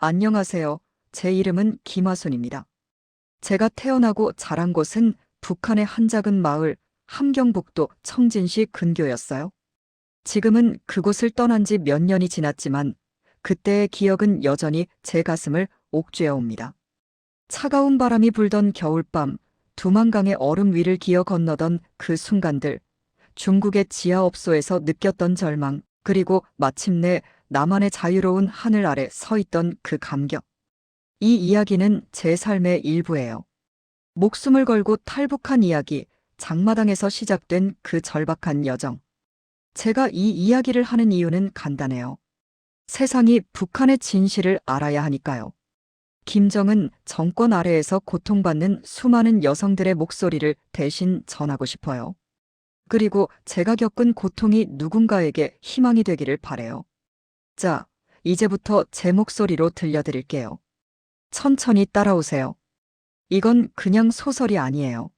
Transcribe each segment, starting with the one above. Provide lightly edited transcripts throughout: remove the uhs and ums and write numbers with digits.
안녕하세요. 제 이름은 김하순입니다. 제가 태어나고 자란 곳은 북한의 한 작은 마을, 함경북도 청진시 근교였어요. 지금은 그곳을 떠난 지 몇 년이 지났지만 그때의 기억은 여전히 제 가슴을 옥죄어 옵니다. 차가운 바람이 불던 겨울밤, 두만강의 얼음 위를 기어 건너던 그 순간들, 중국의 지하업소에서 느꼈던 절망, 그리고 마침내 나만의 자유로운 하늘 아래 서 있던 그 감격. 이 이야기는 제 삶의 일부예요. 목숨을 걸고 탈북한 이야기, 장마당에서 시작된 그 절박한 여정. 제가 이 이야기를 하는 이유는 간단해요. 세상이 북한의 진실을 알아야 하니까요. 김정은 정권 아래에서 고통받는 수많은 여성들의 목소리를 대신 전하고 싶어요. 그리고 제가 겪은 고통이 누군가에게 희망이 되기를 바래요. 자, 이제부터 제 목소리로 들려드릴게요. 천천히 따라오세요. 이건 그냥 소설이 아니에요.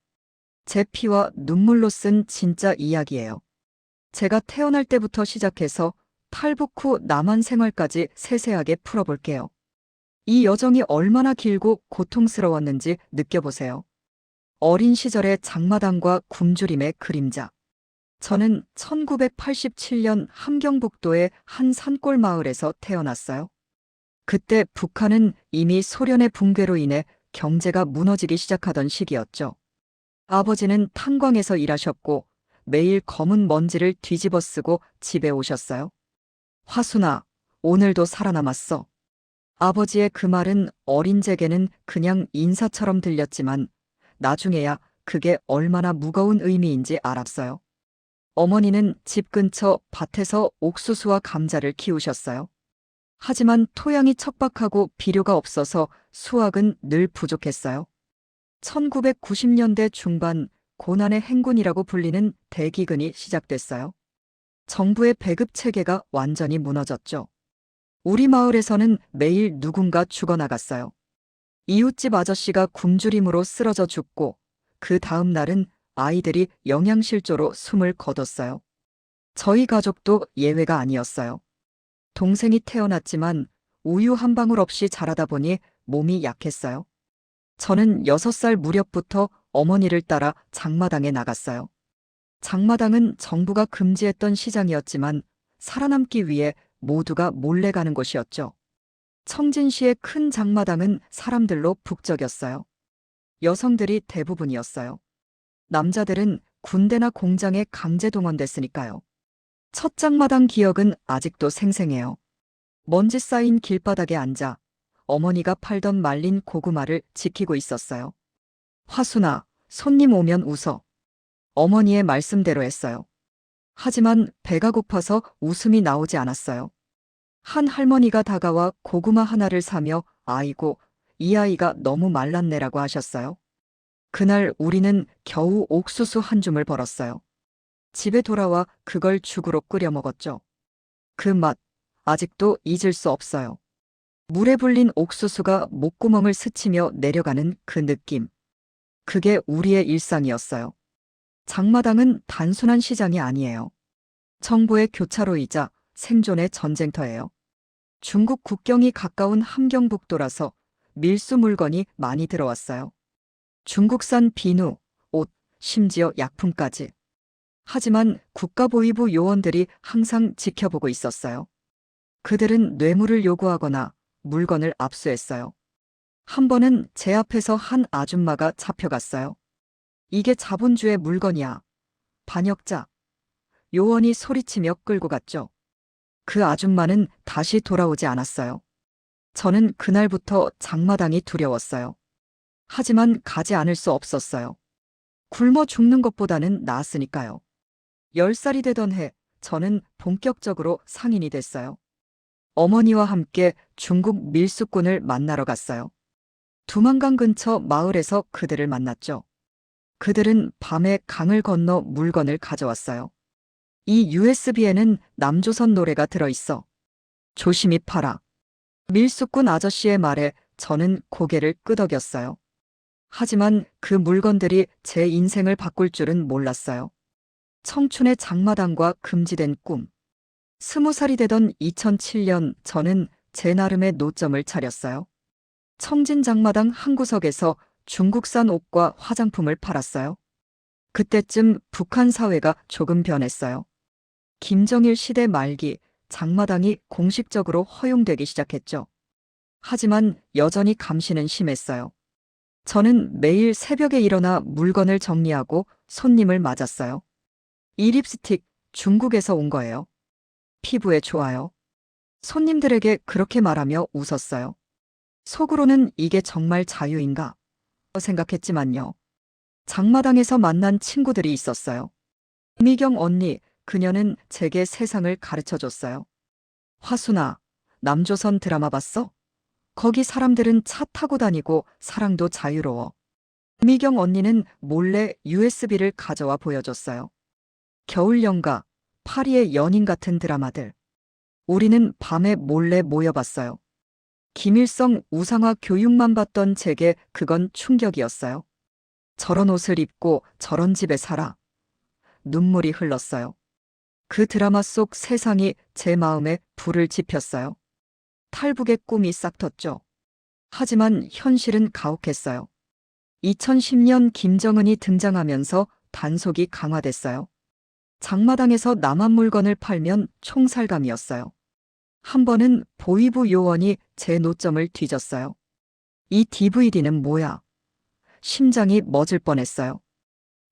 제 피와 눈물로 쓴 진짜 이야기예요. 제가 태어날 때부터 시작해서 탈북 후 남한 생활까지 세세하게 풀어볼게요. 이 여정이 얼마나 길고 고통스러웠는지 느껴보세요. 어린 시절의 장마당과 굶주림의 그림자. 저는 1987년 함경북도의 한 산골 마을에서 태어났어요. 그때 북한은 이미 소련의 붕괴로 인해 경제가 무너지기 시작하던 시기였죠. 아버지는 탄광에서 일하셨고 매일 검은 먼지를 뒤집어 쓰고 집에 오셨어요. 화순아, 오늘도 살아남았어. 아버지의 그 말은 어린 제게는 그냥 인사처럼 들렸지만 나중에야 그게 얼마나 무거운 의미인지 알았어요. 어머니는 집 근처 밭에서 옥수수와 감자를 키우셨어요. 하지만 토양이 척박하고 비료가 없어서 수확은 늘 부족했어요. 1990년대 중반 고난의 행군이라고 불리는 대기근이 시작됐어요. 정부의 배급 체계가 완전히 무너졌죠. 우리 마을에서는 매일 누군가 죽어나갔어요. 이웃집 아저씨가 굶주림으로 쓰러져 죽고 그 다음 날은 아이들이 영양실조로 숨을 거뒀어요. 저희 가족도 예외가 아니었어요. 동생이 태어났지만 우유 한 방울 없이 자라다 보니 몸이 약했어요. 저는 6살 무렵부터 어머니를 따라 장마당에 나갔어요. 장마당은 정부가 금지했던 시장이었지만 살아남기 위해 모두가 몰래 가는 곳이었죠. 청진시의 큰 장마당은 사람들로 북적였어요. 여성들이 대부분이었어요. 남자들은 군대나 공장에 강제 동원됐으니까요. 첫 장마당 기억은 아직도 생생해요. 먼지 쌓인 길바닥에 앉아 어머니가 팔던 말린 고구마를 지키고 있었어요. 화순아, 손님 오면 웃어. 어머니의 말씀대로 했어요. 하지만 배가 고파서 웃음이 나오지 않았어요. 한 할머니가 다가와 고구마 하나를 사며 아이고, 이 아이가 너무 말랐네라고 하셨어요. 그날 우리는 겨우 옥수수 한 줌을 벌었어요. 집에 돌아와 그걸 죽으로 끓여 먹었죠. 그 맛, 아직도 잊을 수 없어요. 물에 불린 옥수수가 목구멍을 스치며 내려가는 그 느낌. 그게 우리의 일상이었어요. 장마당은 단순한 시장이 아니에요. 정부의 교차로이자 생존의 전쟁터예요. 중국 국경이 가까운 함경북도라서 밀수 물건이 많이 들어왔어요. 중국산 비누, 옷, 심지어 약품까지. 하지만 국가보위부 요원들이 항상 지켜보고 있었어요. 그들은 뇌물을 요구하거나 물건을 압수했어요. 한 번은 제 앞에서 한 아줌마가 잡혀갔어요. 이게 자본주의 물건이야. 반역자. 요원이 소리치며 끌고 갔죠. 그 아줌마는 다시 돌아오지 않았어요. 저는 그날부터 장마당이 두려웠어요. 하지만 가지 않을 수 없었어요. 굶어 죽는 것보다는 나았으니까요. 10살이 되던 해, 저는 본격적으로 상인이 됐어요. 어머니와 함께 중국 밀수꾼을 만나러 갔어요. 두만강 근처 마을에서 그들을 만났죠. 그들은 밤에 강을 건너 물건을 가져왔어요. 이 USB에는 남조선 노래가 들어있어. 조심히 팔아. 밀수꾼 아저씨의 말에 저는 고개를 끄덕였어요. 하지만 그 물건들이 제 인생을 바꿀 줄은 몰랐어요. 청춘의 장마당과 금지된 꿈. 20살이 되던 2007년 저는 제 나름의 노점을 차렸어요. 청진 장마당 한 구석에서 중국산 옷과 화장품을 팔았어요. 그때쯤 북한 사회가 조금 변했어요. 김정일 시대 말기 장마당이 공식적으로 허용되기 시작했죠. 하지만 여전히 감시는 심했어요. 저는 매일 새벽에 일어나 물건을 정리하고 손님을 맞았어요. 이 립스틱 중국에서 온 거예요. 피부에 좋아요. 손님들에게 그렇게 말하며 웃었어요. 속으로는 이게 정말 자유인가 생각했지만요. 장마당에서 만난 친구들이 있었어요. 미경 언니, 그녀는 제게 세상을 가르쳐 줬어요. 화순아, 남조선 드라마 봤어? 거기 사람들은 차 타고 다니고 사랑도 자유로워. 미경 언니는 몰래 USB를 가져와 보여줬어요. 겨울연가, 파리의 연인 같은 드라마들. 우리는 밤에 몰래 모여봤어요. 김일성 우상화 교육만 봤던 제게 그건 충격이었어요. 저런 옷을 입고 저런 집에 살아. 눈물이 흘렀어요. 그 드라마 속 세상이 제 마음에 불을 지폈어요. 탈북의 꿈이 싹텄죠. 하지만 현실은 가혹했어요. 2010년 김정은이 등장하면서 단속이 강화됐어요. 장마당에서 남한 물건을 팔면 총살감이었어요. 한 번은 보위부 요원이 제 노점을 뒤졌어요. 이 DVD는 뭐야? 심장이 멎을 뻔했어요.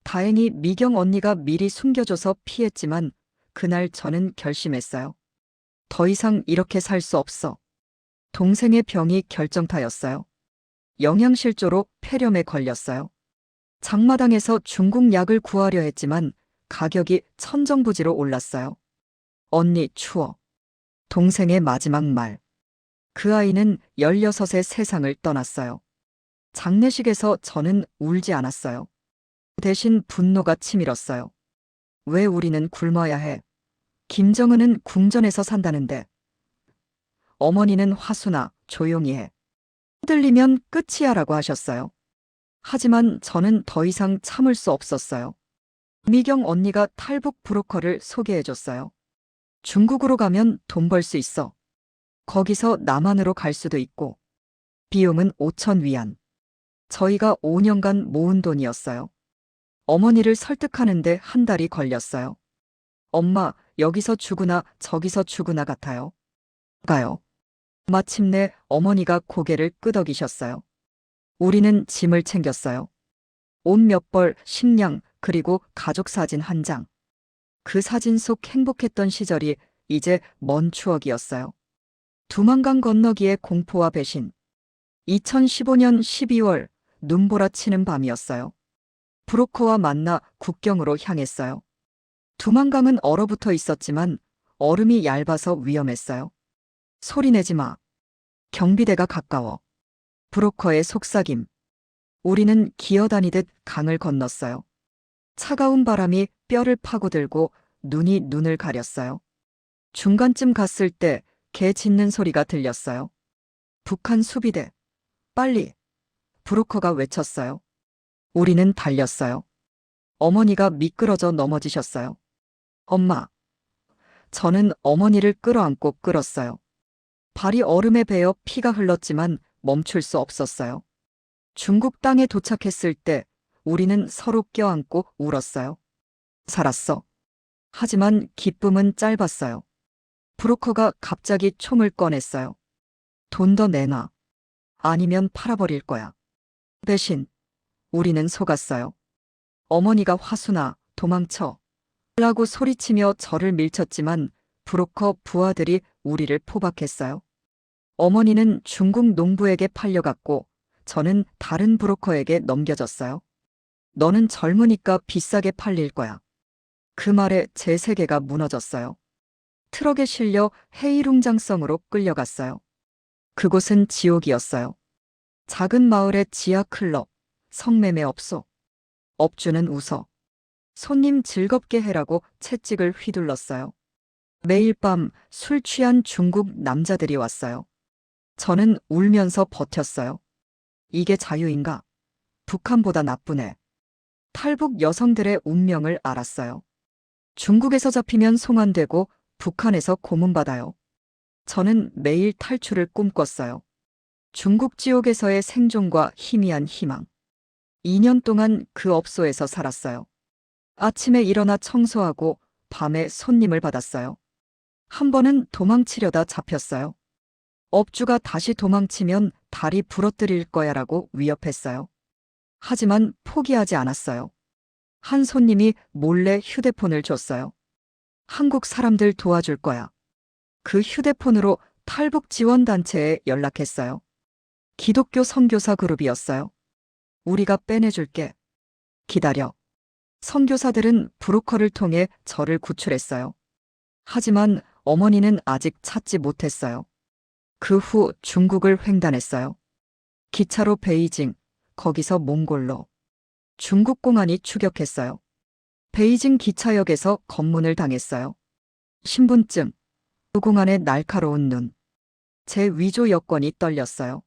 다행히 미경 언니가 미리 숨겨줘서 피했지만 그날 저는 결심했어요. 더 이상 이렇게 살 수 없어. 동생의 병이 결정타였어요. 영양실조로 폐렴에 걸렸어요. 장마당에서 중국 약을 구하려 했지만 가격이 천정부지로 올랐어요. 언니 추워. 동생의 마지막 말. 그 아이는 16의 세상을 떠났어요. 장례식에서 저는 울지 않았어요. 대신 분노가 치밀었어요. 왜 우리는 굶어야 해? 김정은은 궁전에서 산다는데. 어머니는 화순아, 조용히 해. 흔들리면 끝이야라고 하셨어요. 하지만 저는 더 이상 참을 수 없었어요. 미경 언니가 탈북 브로커를 소개해줬어요. 중국으로 가면 돈 벌 수 있어. 거기서 남한으로 갈 수도 있고. 비용은 5천 위안. 저희가 5년간 모은 돈이었어요. 어머니를 설득하는데 한 달이 걸렸어요. 엄마, 여기서 죽으나 저기서 죽으나 같아요. 가요. 마침내 어머니가 고개를 끄덕이셨어요. 우리는 짐을 챙겼어요. 옷 몇 벌, 식량, 그리고 가족 사진 한 장. 그 사진 속 행복했던 시절이 이제 먼 추억이었어요. 두만강 건너기의 공포와 배신. 2015년 12월 눈보라치는 밤이었어요. 브로커와 만나 국경으로 향했어요. 두만강은 얼어붙어 있었지만 얼음이 얇아서 위험했어요. 소리내지 마. 경비대가 가까워. 브로커의 속삭임. 우리는 기어다니듯 강을 건넜어요. 차가운 바람이 뼈를 파고들고 눈이 눈을 가렸어요. 중간쯤 갔을 때 개 짖는 소리가 들렸어요. 북한 수비대. 빨리. 브로커가 외쳤어요. 우리는 달렸어요. 어머니가 미끄러져 넘어지셨어요. 엄마. 저는 어머니를 끌어안고 끌었어요. 발이 얼음에 베어 피가 흘렀지만 멈출 수 없었어요. 중국 땅에 도착했을 때 우리는 서로 껴안고 울었어요. 살았어. 하지만 기쁨은 짧았어요. 브로커가 갑자기 총을 꺼냈어요. 돈 더 내놔. 아니면 팔아버릴 거야. 대신 우리는 속았어요. 어머니가 화순아, 도망쳐. 라고 소리치며 저를 밀쳤지만 브로커 부하들이 우리를 포박했어요. 어머니는 중국 농부에게 팔려갔고 저는 다른 브로커에게 넘겨졌어요. 너는 젊으니까 비싸게 팔릴 거야. 그 말에 제 세계가 무너졌어요. 트럭에 실려 헤이룽장성으로 끌려갔어요. 그곳은 지옥이었어요. 작은 마을의 지하 클럽, 성매매 업소. 업주는 웃어. 손님 즐겁게 해라고 채찍을 휘둘렀어요. 매일 밤 술 취한 중국 남자들이 왔어요. 저는 울면서 버텼어요. 이게 자유인가? 북한보다 나쁘네. 탈북 여성들의 운명을 알았어요. 중국에서 잡히면 송환되고 북한에서 고문받아요. 저는 매일 탈출을 꿈꿨어요. 중국 지옥에서의 생존과 희미한 희망. 2년 동안 그 업소에서 살았어요. 아침에 일어나 청소하고 밤에 손님을 받았어요. 한 번은 도망치려다 잡혔어요. 업주가 다시 도망치면 다리 부러뜨릴 거야라고 위협했어요. 하지만 포기하지 않았어요. 한 손님이 몰래 휴대폰을 줬어요. 한국 사람들 도와줄 거야. 그 휴대폰으로 탈북 지원단체에 연락했어요. 기독교 선교사 그룹이었어요. 우리가 빼내줄게. 기다려. 선교사들은 브로커를 통해 저를 구출했어요. 하지만 어머니는 아직 찾지 못했어요. 그 후 중국을 횡단했어요. 기차로 베이징, 거기서 몽골로. 중국 공안이 추격했어요. 베이징 기차역에서 검문을 당했어요. 신분증, 공안의 날카로운 눈. 제 위조 여권이 떨렸어요.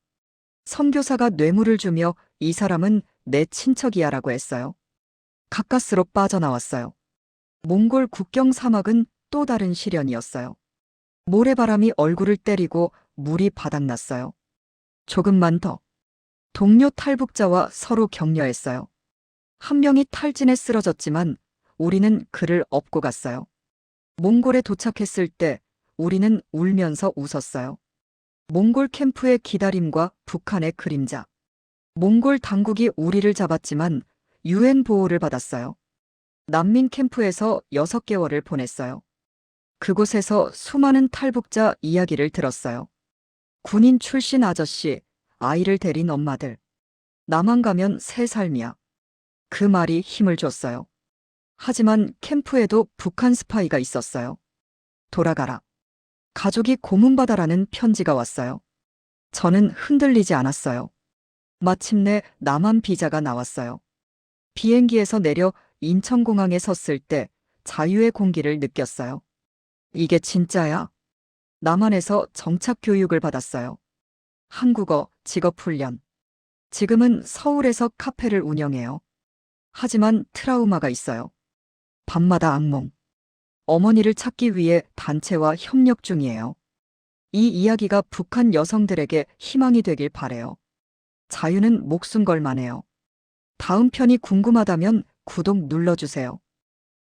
선교사가 뇌물을 주며 이 사람은 내 친척이야라고 했어요. 가까스로 빠져나왔어요. 몽골 국경 사막은 또 다른 시련이었어요. 모래바람이 얼굴을 때리고 물이 바닥났어요. 조금만 더. 동료 탈북자와 서로 격려했어요. 한 명이 탈진에 쓰러졌지만 우리는 그를 업고 갔어요. 몽골에 도착했을 때 우리는 울면서 웃었어요. 몽골 캠프의 기다림과 북한의 그림자. 몽골 당국이 우리를 잡았지만 유엔 보호를 받았어요. 난민 캠프에서 6개월을 보냈어요. 그곳에서 수많은 탈북자 이야기를 들었어요. 군인 출신 아저씨, 아이를 데린 엄마들. 나만 가면 새 삶이야. 그 말이 힘을 줬어요. 하지만 캠프에도 북한 스파이가 있었어요. 돌아가라. 가족이 고문받아라는 편지가 왔어요. 저는 흔들리지 않았어요. 마침내 남한 비자가 나왔어요. 비행기에서 내려 인천공항에 섰을 때 자유의 공기를 느꼈어요. 이게 진짜야. 남한에서 정착 교육을 받았어요. 한국어, 직업훈련. 지금은 서울에서 카페를 운영해요. 하지만 트라우마가 있어요. 밤마다 악몽. 어머니를 찾기 위해 단체와 협력 중이에요. 이 이야기가 북한 여성들에게 희망이 되길 바래요. 자유는 목숨 걸 만해요. 다음 편이 궁금하다면 구독 눌러주세요.